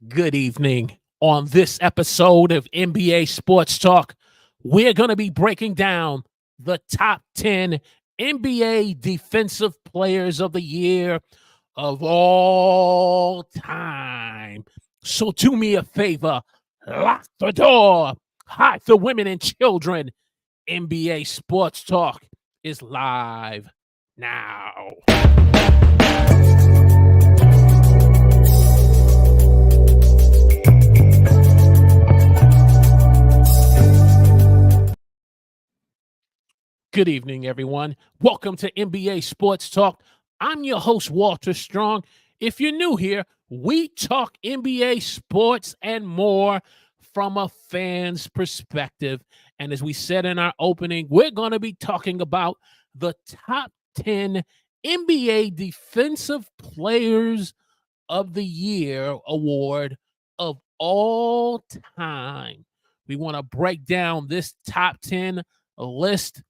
Good evening. On this episode of NBA Sports Talk, we're going to be breaking down the top 10 NBA Defensive Players of the Year of all time. So do me a favor, lock the door, hide the women and children. NBA Sports Talk is live now. Good evening, everyone. Welcome to NBA Sports Talk. I'm your host, Walter Strong. If you're new here, we talk NBA sports and more from a fan's perspective. And as we said in our opening, we're going to be talking about the top 10 NBA Defensive Players of the Year award of all time. We want to break down this top 10 list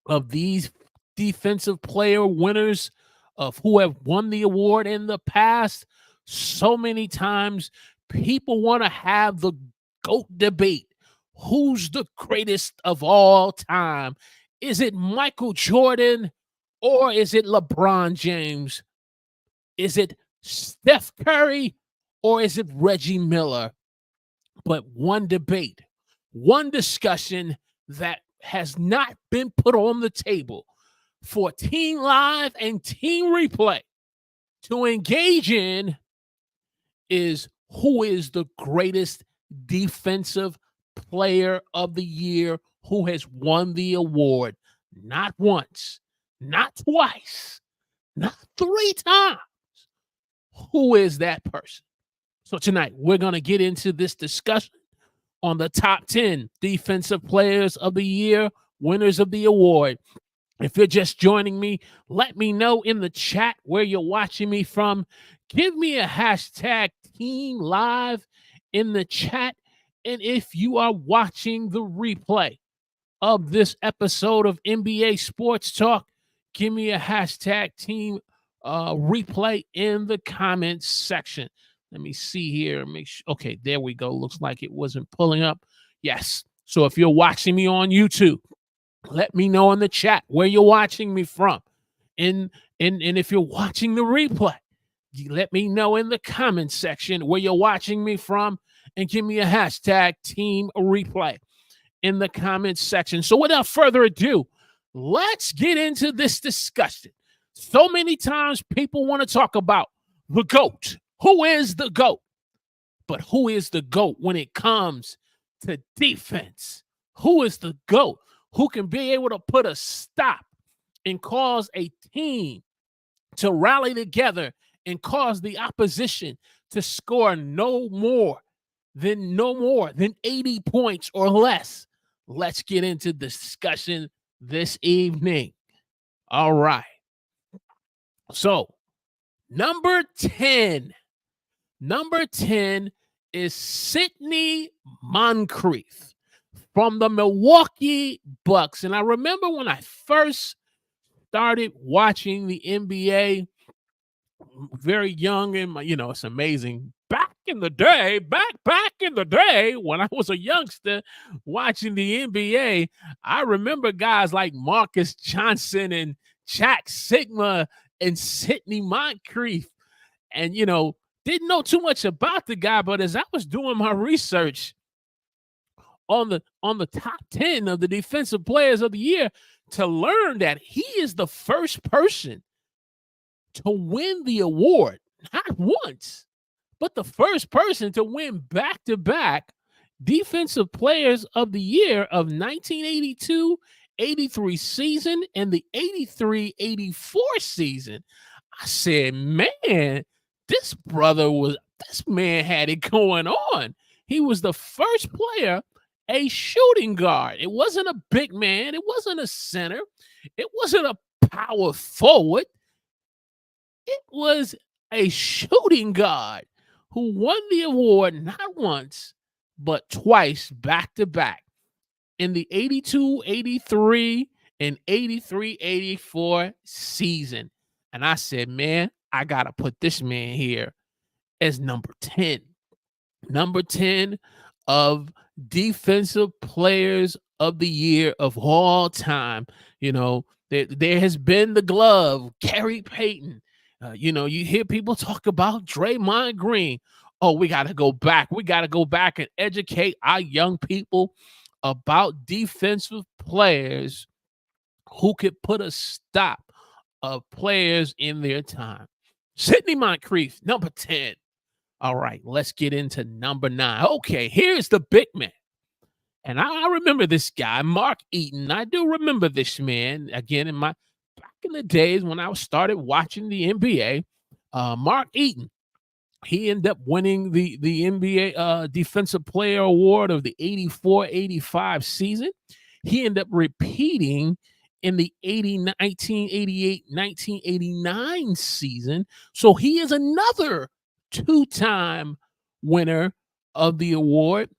of these defensive player winners of who have won the award in the past. So many times people want to have the GOAT debate. Who's the greatest of all time? Is it Michael Jordan or is it LeBron James? Is it Steph Curry or is it Reggie Miller? But one debate, one discussion that has not been put on the table for Team Live and Team Replay to engage in is who is the greatest defensive player of the year who has won the award. Not once, not twice, not 3 times. Who is that person? So tonight, we're going to get into this discussion on the top 10 defensive players of the year, winners of the award. If you're just joining me, let me know in the chat where you're watching me from. Give me a hashtag Team Live in the chat. And if you are watching the replay of this episode of NBA Sports Talk, give me a hashtag Team Replay in the comments section. Let me see here. Make sure. Okay, there we go. Looks like it wasn't pulling up. Yes. So if you're watching me on YouTube, let me know in the chat where you're watching me from. And if you're watching the replay, let me know in the comment section where you're watching me from and give me a hashtag Team Replay in the comments section. So without further ado, let's get into this discussion. So many times people want to talk about the GOAT. Who is the GOAT? But who is the GOAT when it comes to defense? Who is the GOAT? Who can be able to put a stop and cause a team to rally together and cause the opposition to score no more than 80 points or less? Let's get into the discussion this evening. All right. So, number 10 is Sidney Moncrief from the Milwaukee Bucks. And I remember when I first started watching the NBA, very young, and it's amazing. Back in the day, when I was a youngster watching the NBA, I remember guys like Marcus Johnson and Jack Sigma and Sidney Moncrief. And, didn't know too much about the guy, but as I was doing my research on the top 10 of the defensive players of the year, to learn that he is the first person to win the award, not once, but the first person to win back-to-back defensive players of the year of 1982-83 season and the 83-84 season. I said, man, this man had it going on. He was the first player, a shooting guard. It wasn't a big man. It wasn't a center. It wasn't a power forward. It was a shooting guard who won the award not once, but twice back to back in the 82-83 and 83-84 season. And I said, man, I got to put this man here as number 10. number 10 of defensive players of the year of all time. There has been the glove, Gary Payton. You hear people talk about Draymond Green. Oh, we got to go back. We got to go back and educate our young people about defensive players who could put a stop of players in their time. Sidney Moncrief, number 10. All right, let's get into number 9. Okay, here's the big man. And I remember this guy, Mark Eaton. I do remember this man, again, back in the days when I started watching the NBA. Mark Eaton, he ended up winning the NBA Defensive Player Award of the 84-85 season. He ended up repeating in the 1988-1989 season. So he is another two-time winner of the award,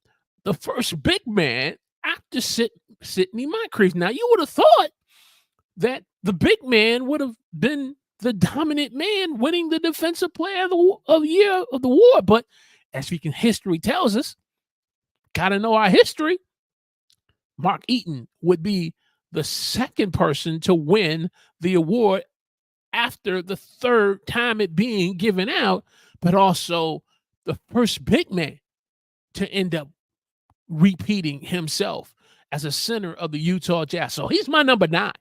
the first big man after Sidney Moncrief. Now, you would have thought that the big man would have been the dominant man winning the Defensive Player of the Year of the award, but as history tells us, got to know our history, Mark Eaton would be the second person to win the award after the third time it being given out, but also the first big man to end up repeating himself as a center of the Utah Jazz. So he's my number 9.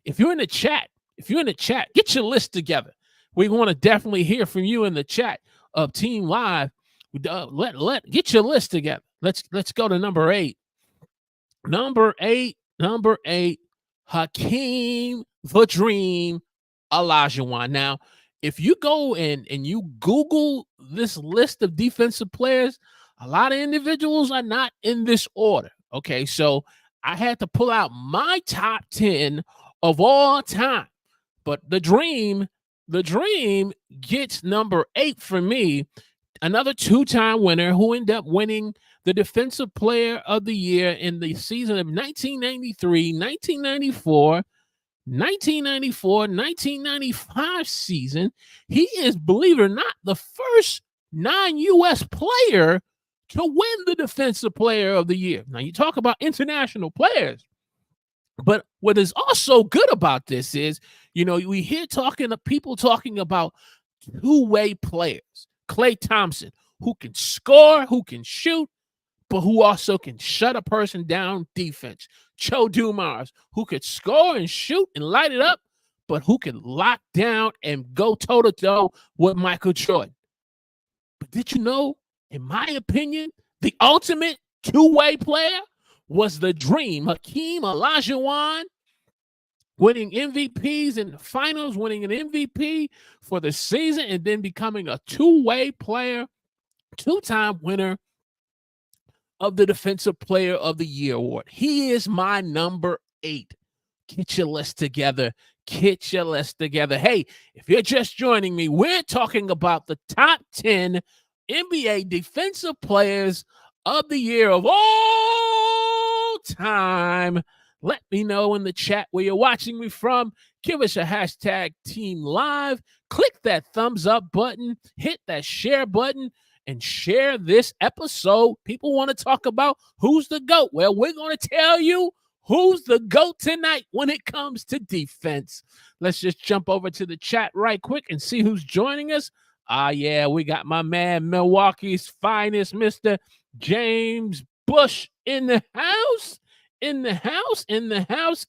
If you're in the chat, get your list together. We want to definitely hear from you in the chat of Team Live. Get your list together. Let's go to number 8. Number 8, Hakeem the Dream Olajuwon. Now, if you go and you Google this list of defensive players, a lot of individuals are not in this order. Okay, so I had to pull out my top 10 of all time. But the Dream gets number 8 for me. Another two-time winner who ended up winning the Defensive Player of the Year in the season of 1993, 1994, 1995 season. He is, believe it or not, the first non-U.S. player to win the Defensive Player of the Year. Now, you talk about international players, but what is also good about this is, we hear people talking about two-way players. Klay Thompson, who can score, who can shoot, but who also can shut a person down defense. Joe Dumars, who could score and shoot and light it up, but who can lock down and go toe-to-toe with Michael Jordan. But did you know, in my opinion, the ultimate two-way player was the Dream, Hakeem Olajuwon, winning MVPs in the finals, winning an MVP for the season, and then becoming a two-way player, two-time winner of the Defensive Player of the Year award. He is my number 8. Get your list together. Hey, if you're just joining me, we're talking about the top 10 NBA Defensive Players of the Year of all time. Let me know in the chat where you're watching me from. Give us a hashtag Team Live. Click that thumbs up button. Hit that share button and share this episode. People want to talk about who's the GOAT. Well, we're going to tell you who's the GOAT tonight when it comes to defense. Let's just jump over to the chat right quick and see who's joining us. Yeah, we got my man, Milwaukee's finest, Mr. James Bush in the house.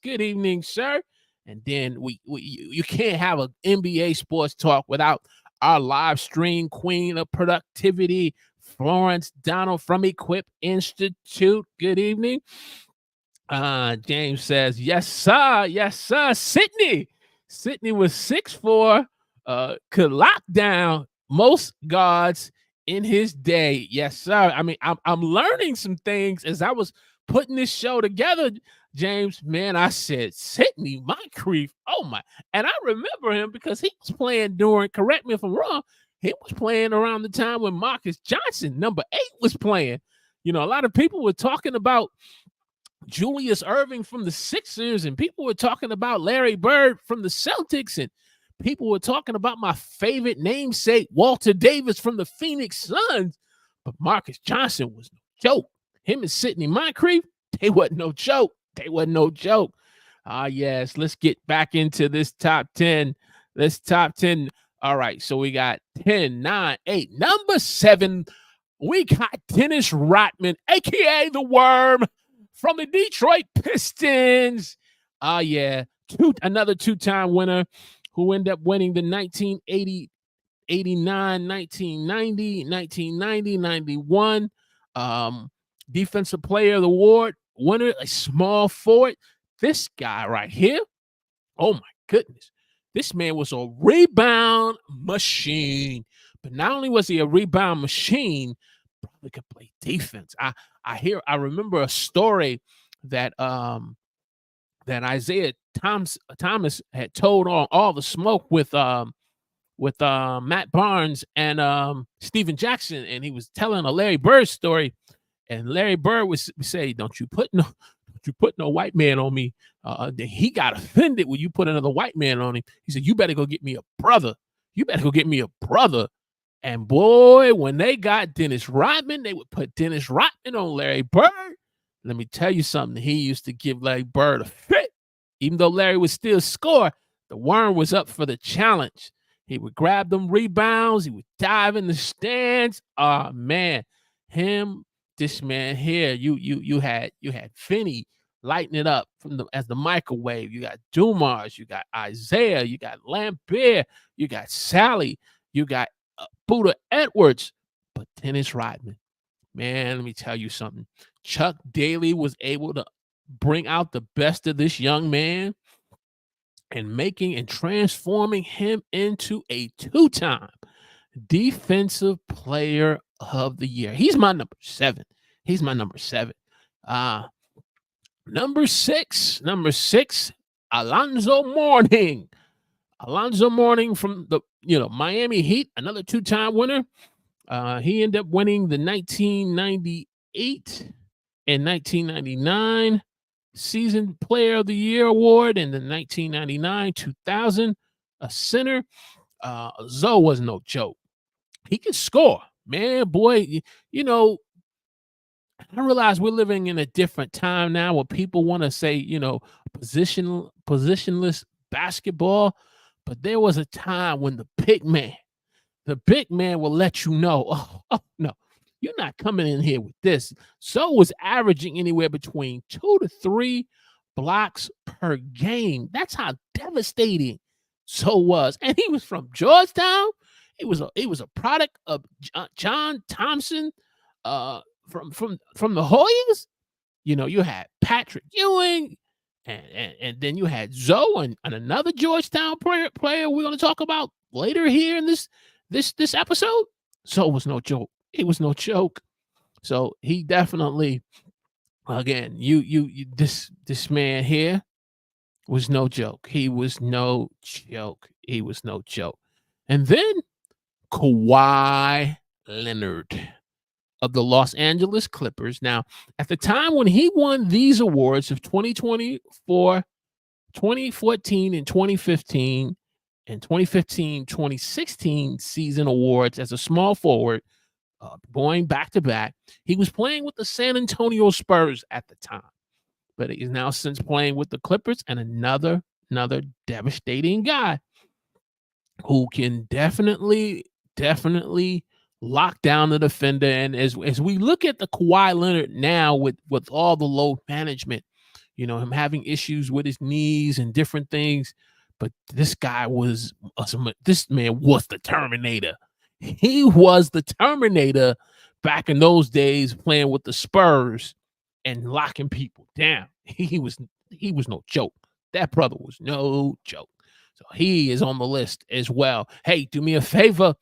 Good evening, sir. And then you can't have an NBA sports talk without our live stream queen of productivity, Florence Donald from Equip Institute. Good evening. James says, yes, sir. Sidney was 6'4", could lock down most guards in his day. Yes, sir. I mean, I'm learning some things as I was putting this show together, James. Man, I said, Sidney Moncrief. Oh, my. And I remember him because he was playing during, correct me if I'm wrong, he was playing around the time when Marcus Johnson, number 8, was playing. A lot of people were talking about Julius Erving from the Sixers, and people were talking about Larry Bird from the Celtics, and people were talking about my favorite namesake, Walter Davis from the Phoenix Suns. But Marcus Johnson was no joke. Him and Sidney Moncrief, they wasn't no joke. They wasn't no joke. Yes, let's get back into this top 10. This top 10. All right, so we got 10, 9, 8. Number 7, we got Dennis Rodman, a.k.a. The Worm, from the Detroit Pistons. Another two-time winner who ended up winning the 1980, 89, 1990, 1990, 91 Defensive Player of the Award winner, a small forward. This guy right here, oh my goodness, this man was a rebound machine. But not only was he a rebound machine, probably could play defense. I remember a story that Isaiah Thomas had told on All the Smoke with Matt Barnes and Steven Jackson, and he was telling a Larry Bird story, and Larry Bird would say, "Don't you put no white man on me." He got offended when you put another white man on him. He said, "You better go get me a brother. You better go get me a brother." And boy, when they got Dennis Rodman, they would put Dennis Rodman on Larry Bird. Let me tell you something. He used to give Larry Bird a fit. Even though Larry would still score, the Worm was up for the challenge. He would grab them rebounds. He would dive in the stands. Oh, man. This man here, you had Finney lighting it up as the microwave. You got Dumars, you got Isaiah, you got Lambert, you got Sally, you got Buddha Edwards, but Dennis Rodman, man, let me tell you something. Chuck Daly was able to bring out the best of this young man and transforming him into a two-time Defensive Player of the Year. He's my number 7. Number six, Alonzo Mourning. Alonzo Mourning from the Miami Heat, another two-time winner. He ended up winning the 1998 and 1999 Season Player of the Year award, and the 1999-2000 a center. Zoe was no joke. He can score, man, boy. I realize we're living in a different time now where people want to say, positionless basketball. But there was a time when the big man will let you know, oh no, you're not coming in here with this. So was averaging anywhere between 2 to 3 blocks per game. That's how devastating So was. And he was from Georgetown. He was a product of John Thompson from the Hoyas. You had Patrick Ewing, and then you had Zoe and another Georgetown player we're going to talk about later here in this episode. So it was no joke. It was no joke. So he definitely, again, this man here was no joke. He was no joke. He was no joke. And then Kawhi Leonard of the Los Angeles Clippers. Now, at the time when he won these awards of 2024, 2014, and 2015, and 2015-2016 season awards as a small forward, going back-to-back, he was playing with the San Antonio Spurs at the time. But he is now since playing with the Clippers, and another devastating guy who can definitely lock down the defender. And as we look at the Kawhi Leonard now with all the load management, him having issues with his knees and different things, but this man was the Terminator. He was the Terminator back in those days, playing with the Spurs and locking people down. He was no joke. That brother was no joke. So he is on the list as well. Hey, do me a favor,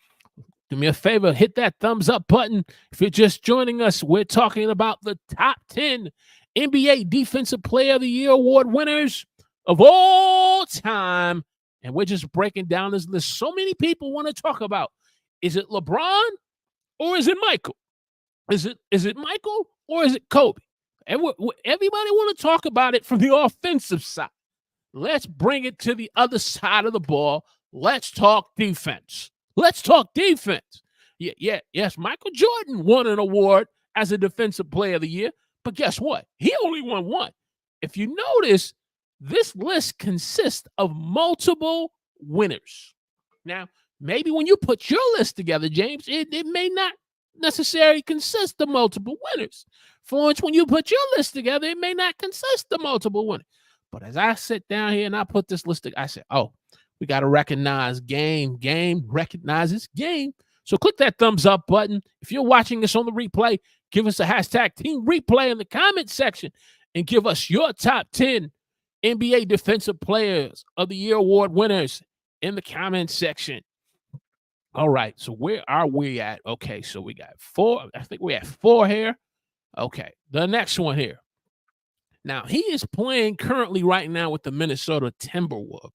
hit that thumbs up button. If you're just joining us, we're talking about the top 10 NBA Defensive Player of the Year award winners of all time. And we're just breaking down this list. So many people want to talk about, is it LeBron or is it Michael? Is it Michael or is it Kobe? Everybody want to talk about it from the offensive side. Let's bring it to the other side of the ball. Let's talk defense. Yes, Michael Jordan won an award as a Defensive Player of the Year, but guess what? He only won one. If you notice, this list consists of multiple winners. Now, maybe when you put your list together, James, it may not necessarily consist of multiple winners. Florence, when you put your list together, it may not consist of multiple winners. But as I sit down here and I put this list together, I said, oh, we got to recognize game. Game recognizes game. So click that thumbs up button. If you're watching this on the replay, give us a hashtag Team Replay in the comment section and give us your top 10 NBA Defensive Players of the Year award winners in the comment section. All right, so where are we at? Okay, so we got 4. I think we have 4 here. Okay, the next one here. Now, he is playing currently right now with the Minnesota Timberwolves.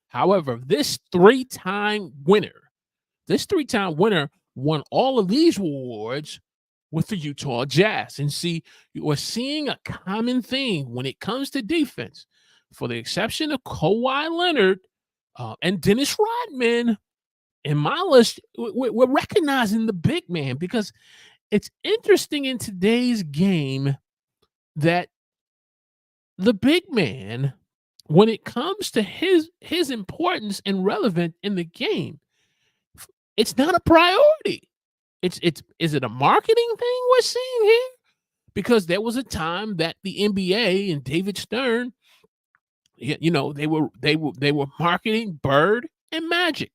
However, this three-time winner won all of these awards with the Utah Jazz. And see, we're seeing a common theme when it comes to defense. For the exception of Kawhi Leonard and Dennis Rodman, in my list, we're recognizing the big man, because it's interesting in today's game that the big man, when it comes to his importance and relevance in the game, it's not a priority. Is it a marketing thing we're seeing here? Because there was a time that the NBA and David Stern, they were marketing Bird and Magic.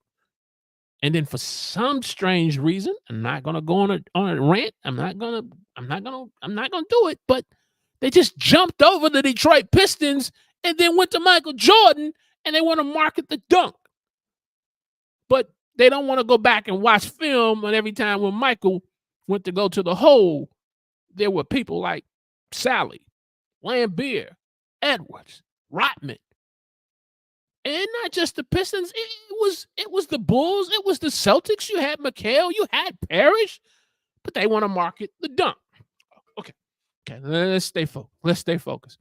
And then for some strange reason, I'm not gonna go on a rant. I'm not gonna do it. But they just jumped over the Detroit Pistons and then went to Michael Jordan, and they want to market the dunk. But they don't want to go back and watch film. And every time when Michael went to go to the hole, there were people like Sally, Lambeer, Edwards, Rodman. And not just the Pistons, it was the Bulls, it was the Celtics. You had McHale, you had Parrish, but they want to market the dunk. Okay, let's stay focused.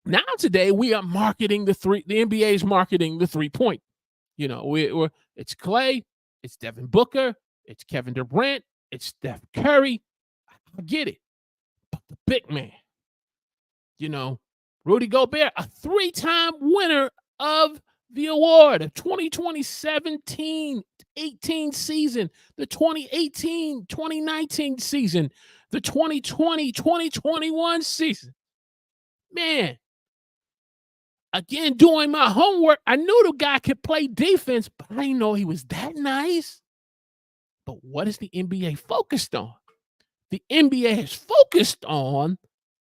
Now today we are marketing the NBA is marketing the 3-point. It's Clay, it's Devin Booker, it's Kevin Durant, it's Steph Curry. I get it, but the big man, Rudy Gobert, a 3-time winner of the award of 2017-18 season, the 2018-2019 season, the 2020-2021 season. Man, again, doing my homework, I knew the guy could play defense, but I didn't know he was that nice. But what is the NBA focused on? The NBA is focused on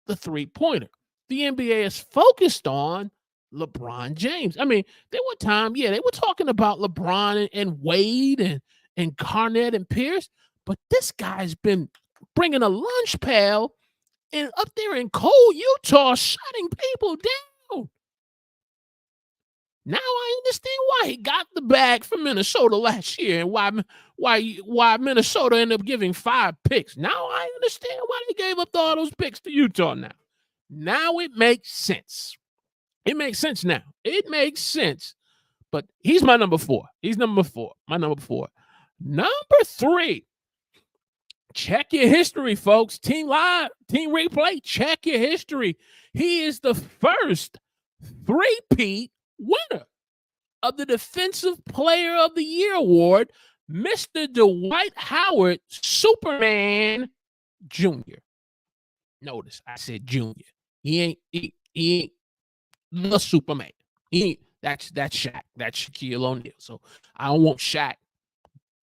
the 3-pointer. The NBA is focused on LeBron James. I mean, there were times, they were talking about LeBron and Wade and Garnett and Pierce, but this guy's been bringing a lunch pail and up there in cold Utah, shutting people down. Now I understand why he got the bag from Minnesota last year and why Minnesota ended up giving 5 picks. Now I understand why they gave up all those picks to Utah now. Now it makes sense. It makes sense now. It makes sense. But he's my number 4. He's number 4. My number 4. Number 3. Check your history, folks. Team Live, Team Replay, check your history. He is the first 3-peat winner of the Defensive Player of the Year award, Mr. Dwight Howard, Superman Jr. Notice I said Junior. He ain't the Superman. That's Shaq. That's Shaquille O'Neal. So I don't want Shaq.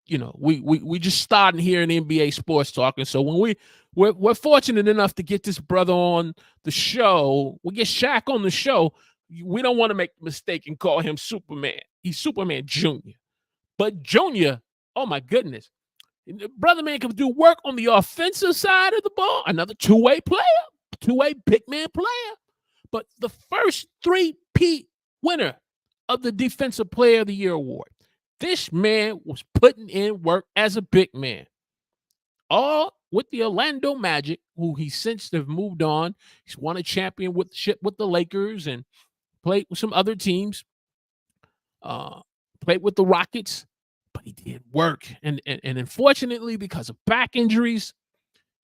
We just starting here in NBA sports talking. So when we're fortunate enough to get this brother on the show, we get Shaq on the show. We don't want to make the mistake and call him Superman. He's Superman Jr. But Junior, oh my goodness, brother man can do work on the offensive side of the ball. Another two-way player, two-way big man player. But the first 3-peat winner of the Defensive Player of the Year award. This man was putting in work as a big man. All with the Orlando Magic, who he since have moved on. He's won a championship with the Lakers and played with some other teams. Played with the Rockets. but he did work. And unfortunately, because of back injuries,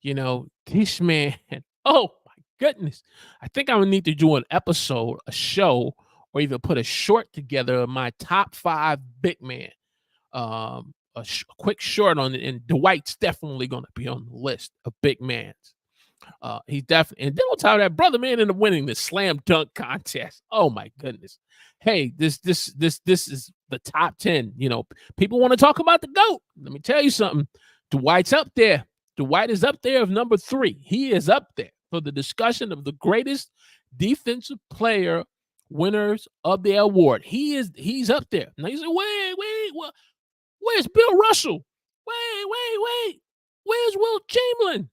this man, oh my goodness. I think I would need to do an episode, a show, or even put a short together of my top 5 big man. A quick short on it, and Dwight's definitely going to be on the list of big mans. He's definitely, and then on top of that, brother man ended up winning the slam dunk contest. Oh my goodness. Hey, this is the top 10. People want to talk about the GOAT. Let me tell you something. Dwight's up there. Dwight is up there of number 3. He is up there for the discussion of the greatest defensive player winners of the award. He's up there. Now you say, wait, where's Bill Russell? Wait. Where's Will Chamberlain?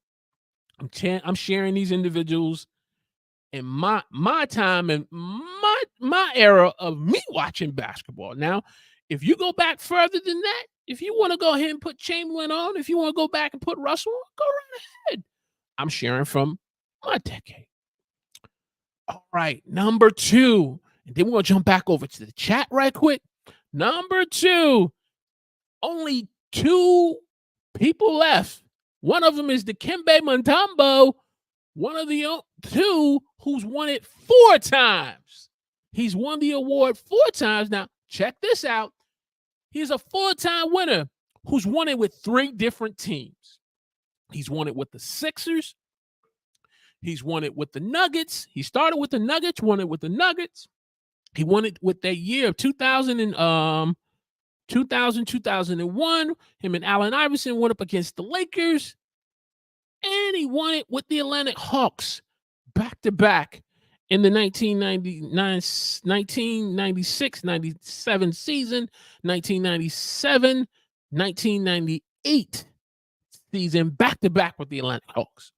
I'm sharing these individuals in my time and my era of me watching basketball. Now, if you go back further than that, if you want to go ahead and put Chamberlain on, if you want to go back and put Russell on, go right ahead. I'm sharing from my decade. All right, number 2. And then we're going to jump back over to the chat right quick. Number 2, only 2 people left. One of them is Dikembe Mutombo, one of the 2 who's won it 4 times. He's won the award 4 times. Now, check this out. He's a 4-time winner who's won it with 3 different teams. He's won it with the Sixers. He's won it with the Nuggets. He started with the Nuggets, won it with the Nuggets. He won it with that year of 2000, 2001. Him and Allen Iverson went up against the Lakers. And he won it with the Atlantic Hawks back-to-back in the 1996-97 season, 1997-1998 season, back-to-back with the Atlantic Hawks.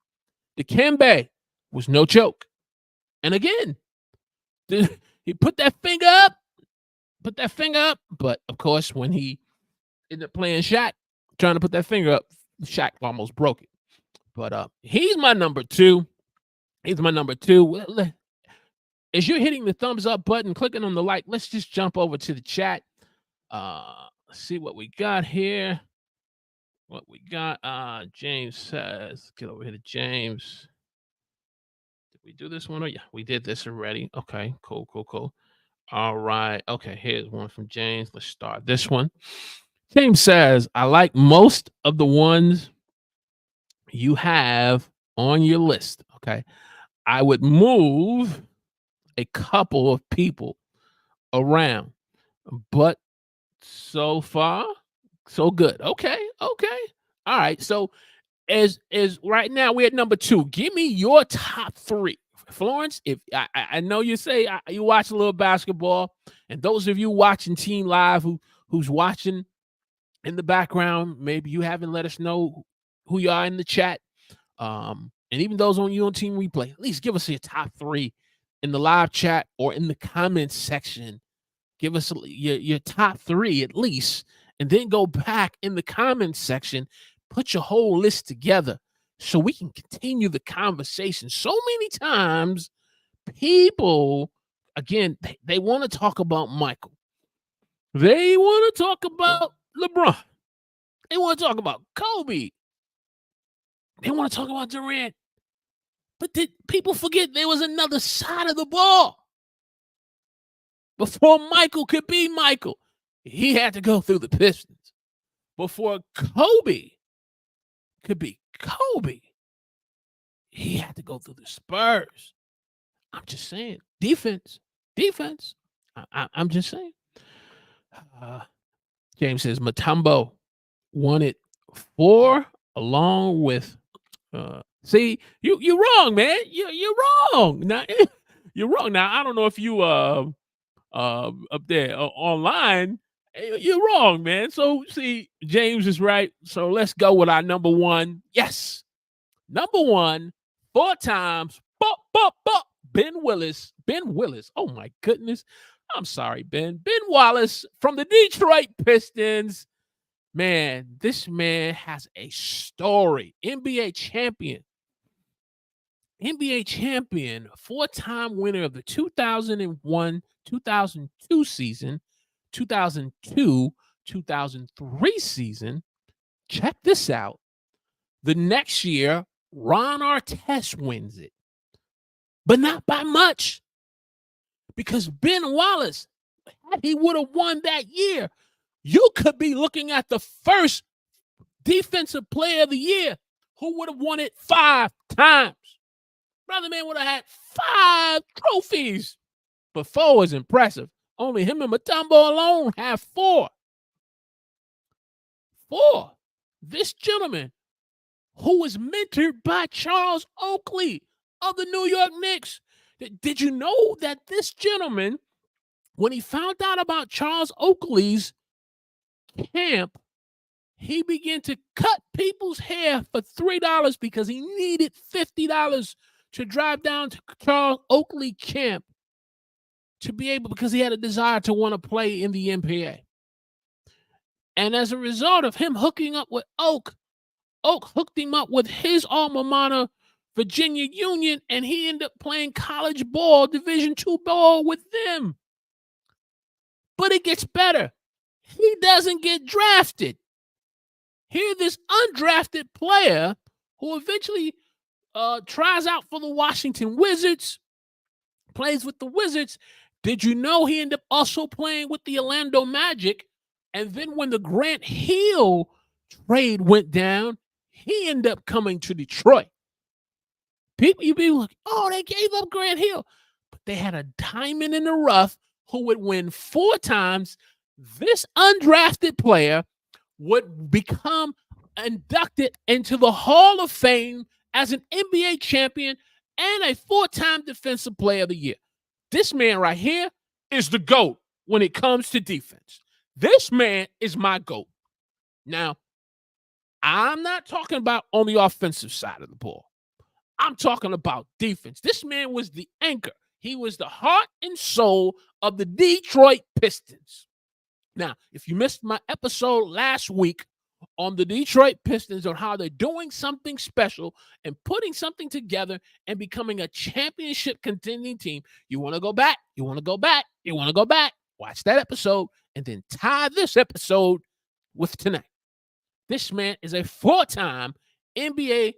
Dikembe was no joke. And again, he put that finger up, but of course, when he ended up playing Shaq, trying to put that finger up, Shaq almost broke it. But he's my number 2. He's my number 2. As you're hitting the thumbs up button, clicking on the like, let's just jump over to the chat. Let's see what we got here. James says, get over here to James. Did we do this one? Yeah, we did this already. Okay, cool. All right. Okay, here's one from James. Let's start this one. James says, I like most of the ones you have on your list. Okay. I would move a couple of people around, but so far, so good. Okay. All right. So as right now we're at number 2. Give me your top 3. Florence, if I know you say you watch a little basketball, and those of you watching Team Live who's watching in the background, maybe you haven't let us know who you are in the chat. And even those on Team Replay, at least give us your top 3 in the live chat or in the comments section. Give us your top 3 at least, and then go back in the comments section, put your whole list together so we can continue the conversation. So many times people, again, they want to talk about Michael. They want to talk about LeBron. They want to talk about Kobe. They want to talk about Durant. But did people forget there was another side of the ball? Before Michael could be Michael, he had to go through the Pistons. Before Kobe could be Kobe, he had to go through the Spurs. I'm just saying. Defense. I'm just saying. James says Mutombo won it 4 along with see, you're wrong, man. You're wrong. Now you're wrong. Now I don't know if you up there online, you're wrong, man. So see, James is right. So let's go with our number 1. Yes. Number 1, 4 times. Ben Willis. Oh my goodness. I'm sorry, Ben. Ben Wallace from the Detroit Pistons. Man, this man has a story. NBA champion, 4-time winner of the 2001-2002 season, 2002 2003 season, check this out. The next year, Ron Artest wins it, but not by much, because Ben Wallace, he would have won that year. You could be looking at the first defensive player of the year who would have won it 5 times. Brother man would have had 5 trophies. But 4 is impressive. Only him and Mutombo alone have 4. 4. This gentleman, who was mentored by Charles Oakley of the New York Knicks. Did you know that this gentleman, when he found out about Charles Oakley's camp, he began to cut people's hair for $3 because he needed $50 to drive down to Charles Oakley camp to be able, because he had a desire to want to play in the NBA. And as a result of him hooking up with Oak hooked him up with his alma mater, Virginia Union, and he ended up playing college ball, Division II ball with them. But it gets better. He doesn't get drafted. Here, this undrafted player who eventually tries out for the Washington Wizards, plays with the Wizards. Did you know he ended up also playing with the Orlando Magic? And then when the Grant Hill trade went down, he ended up coming to Detroit. You be like, oh, they gave up Grant Hill. But they had a diamond in the rough who would win 4 times. This undrafted player would become inducted into the Hall of Fame as an NBA champion and a 4-time Defensive Player of the Year. This man right here is the GOAT when it comes to defense. This man is my GOAT. Now, I'm not talking about on the offensive side of the ball. I'm talking about defense. This man was the anchor. He was the heart and soul of the Detroit Pistons. Now, if you missed my episode last week on the Detroit Pistons on how they're doing something special and putting something together and becoming a championship contending team, you want to go back, watch that episode, and then tie this episode with tonight. This man is a 4-time NBA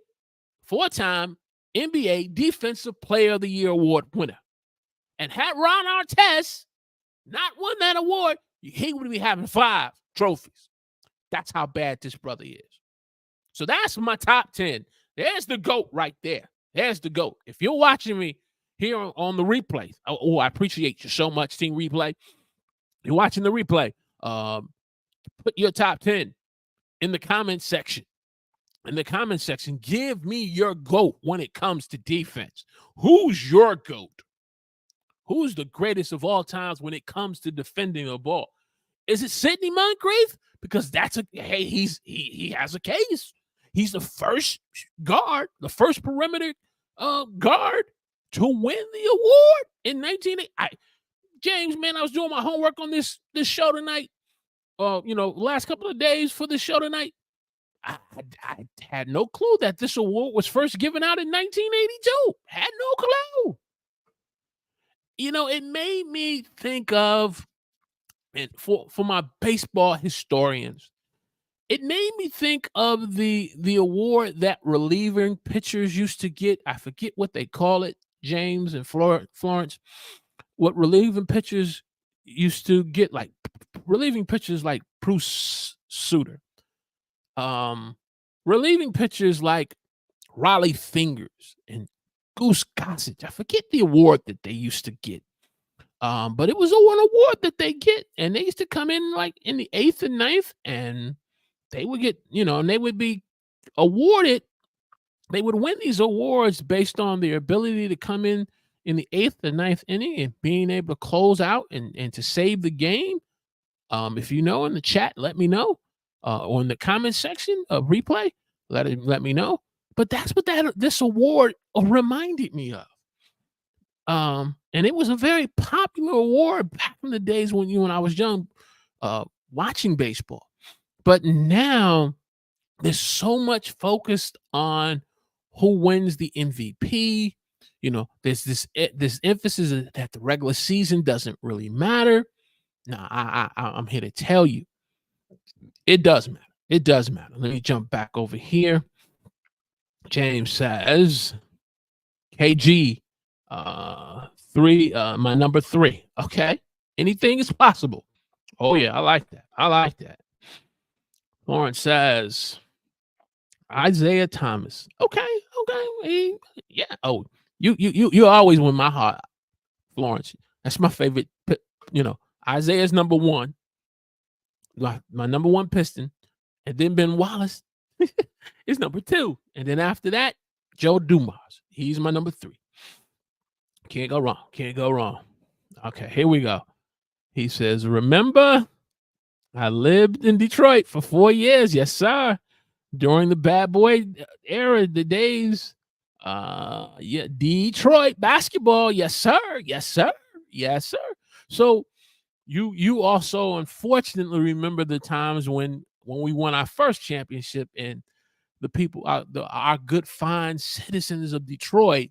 Defensive Player of the Year award winner. And had Ron Artest not won that award, he would be having 5 trophies. That's how bad this brother is. So that's my top 10. There's the GOAT right there. There's the GOAT. If you're watching me here on the replay, I appreciate you so much, Team Replay. You're watching the replay. Put your top 10 in the comment section. In the comment section, give me your GOAT when it comes to defense. Who's your GOAT? Who's the greatest of all times when it comes to defending a ball? Is it Sidney Moncrief? Because he has a case. He's the first guard, the first perimeter guard to win the award in 1980. James, man, I was doing my homework on this show tonight. Last couple of days for this show tonight. I had no clue that this award was first given out in 1982. Had no clue. It made me think of, and for my baseball historians, it made me think of the award that relieving pitchers used to get. I forget what they call it, James and Florence. What relieving pitchers used to get, like relieving pitchers like Bruce Sutter. Relieving pitchers like Raleigh Fingers and Goose Gossage. I forget the award that they used to get. But it was one award that they get, and they used to come in like in the 8th and 9th, and they would get, and they would be awarded. They would win these awards based on their ability to come in the 8th and 9th inning and being able to close out and to save the game. If you know in the chat, let me know. Or in the comment section of replay, let me know. But that's what this award reminded me of. And it was a very popular award back in the days when I was young, watching baseball. But now there's so much focused on who wins the MVP. There's this emphasis that the regular season doesn't really matter. Now, I'm here to tell you, it does matter. It does matter. Let me jump back over here. James says, KG, 3, my number 3. Okay. Anything is possible. Oh, yeah, I like that. I like that. Lawrence says, Isaiah Thomas. Okay. Yeah. Oh, you always win my heart, Florence. That's my favorite. Isaiah's number 1. My number 1 Piston, and then Ben Wallace is number 2, and then after that, Joe Dumars. He's my number 3. Can't go wrong. Okay, here we go. He says, remember, I lived in Detroit for 4 years. Yes, sir. During the bad boy era, the days, Detroit basketball. Yes, sir. So you also unfortunately remember the times when we won our first championship, and the people, our good fine citizens of Detroit,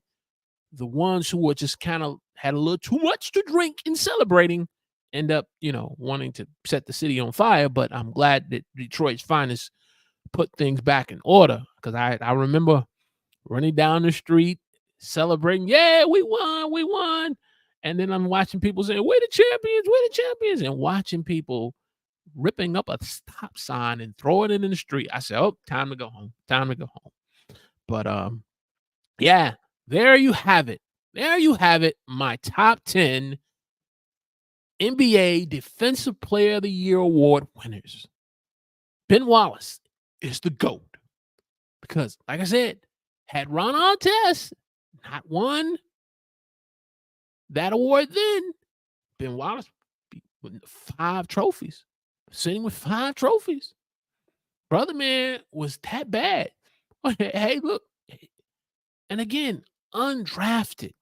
the ones who were just kind of had a little too much to drink and celebrating, end up, wanting to set the city on fire. But I'm glad that Detroit's finest put things back in order, because I remember running down the street celebrating. Yeah, we won. And then I'm watching people saying, we're the champions, and watching people ripping up a stop sign and throwing it in the street. I said, oh, time to go home. But yeah, there you have it. My top 10 NBA Defensive Player of the Year award winners. Ben Wallace is the GOAT. Because, like I said, had Ron Artest not won that award then, Ben Wallace with 5 trophies. Sitting with 5 trophies. Brother man was that bad. Hey, look. And again, undrafted.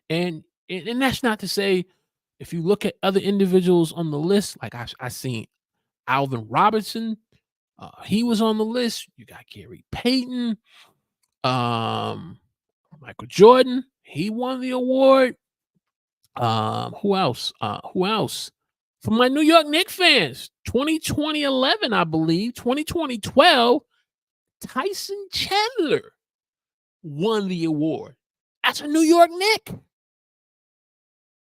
And that's not to say, if you look at other individuals on the list, like I seen Alvin Robertson, he was on the list. You got Gary Payton, Michael Jordan, he won the award. Who else? For my New York Knicks fans, 2011, I believe, 2012, Tyson Chandler won the award. That's a New York Knick.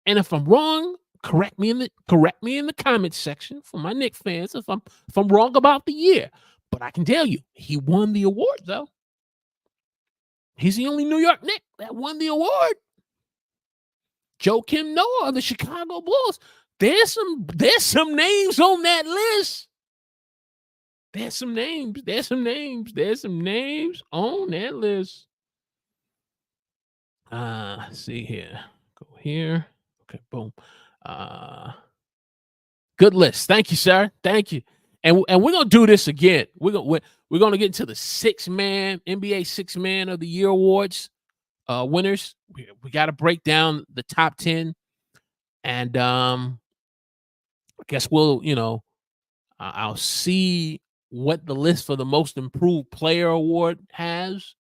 And if I'm wrong, correct me in the comments section for my Knicks fans if I'm wrong about the year. But I can tell you, he won the award, though. He's the only New York Knick that won the award. Joakim Noah of the Chicago Bulls. There's some names on that list. There's some names on that list. Let's see here. Go here. Okay, boom. Good list. Thank you, sir. Thank you. And we're gonna do this again. We're gonna get into the NBA 6-Man of the Year awards winners. We got to break down the top 10, and I guess I'll see what the list for the Most Improved Player award has,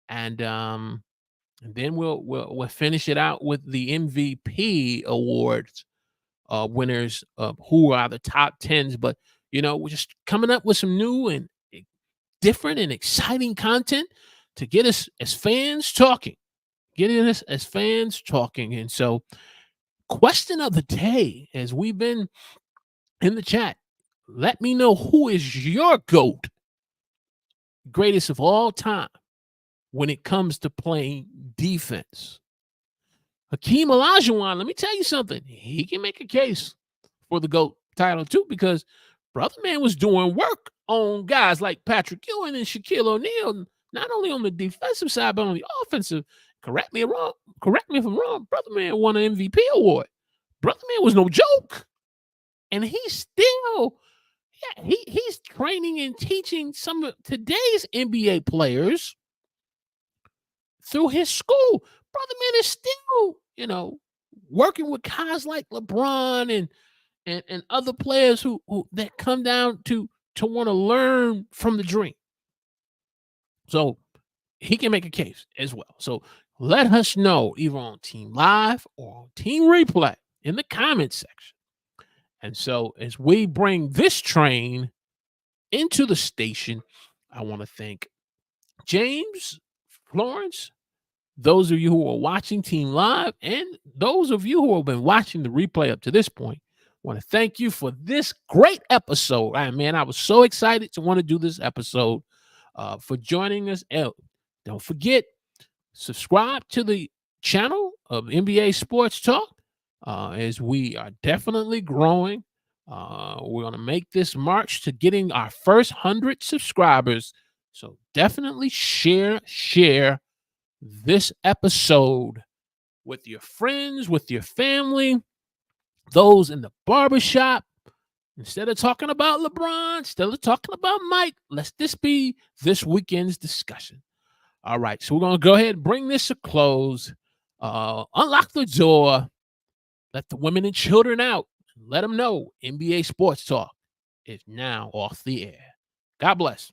and then we'll finish it out with the MVP awards winners, who are the top 10s. But we're just coming up with some new and different and exciting content to get us as fans talking. And so, question of the day, as we've been in the chat, let me know who is your GOAT, greatest of all time, when it comes to playing defense. Hakeem Olajuwon, let me tell you something. He can make a case for the GOAT title too, because brother man was doing work on guys like Patrick Ewing and Shaquille O'Neal, not only on the defensive side, but on the offensive. Correct me if I'm wrong. Brother man won an MVP award. Brother man was no joke. And he's training and teaching some of today's NBA players through his school. Brother man is still, working with guys like LeBron and other players who that come down to want to learn from the dream. So he can make a case as well. So let us know either on Team Live or on Team Replay in the comments section And so as we bring this train into the station, I want to thank James, Florence, those of you who are watching Team Live, and those of you who have been watching the replay up to this point. I want to thank you for this great episode. Man, I was so excited to want to do this episode, for joining us. Don't forget, subscribe to the channel of NBA Sports Talk, as we are definitely growing. We're going to make this march to getting our first 100 subscribers. So definitely share this episode with your friends, with your family, those in the barbershop. Instead of talking about LeBron, instead of talking about Mike, let's this be this weekend's discussion. All right, so we're going to go ahead and bring this to close. Unlock the door. Let the women and children out. Let them know NBA Sports Talk is now off the air. God bless.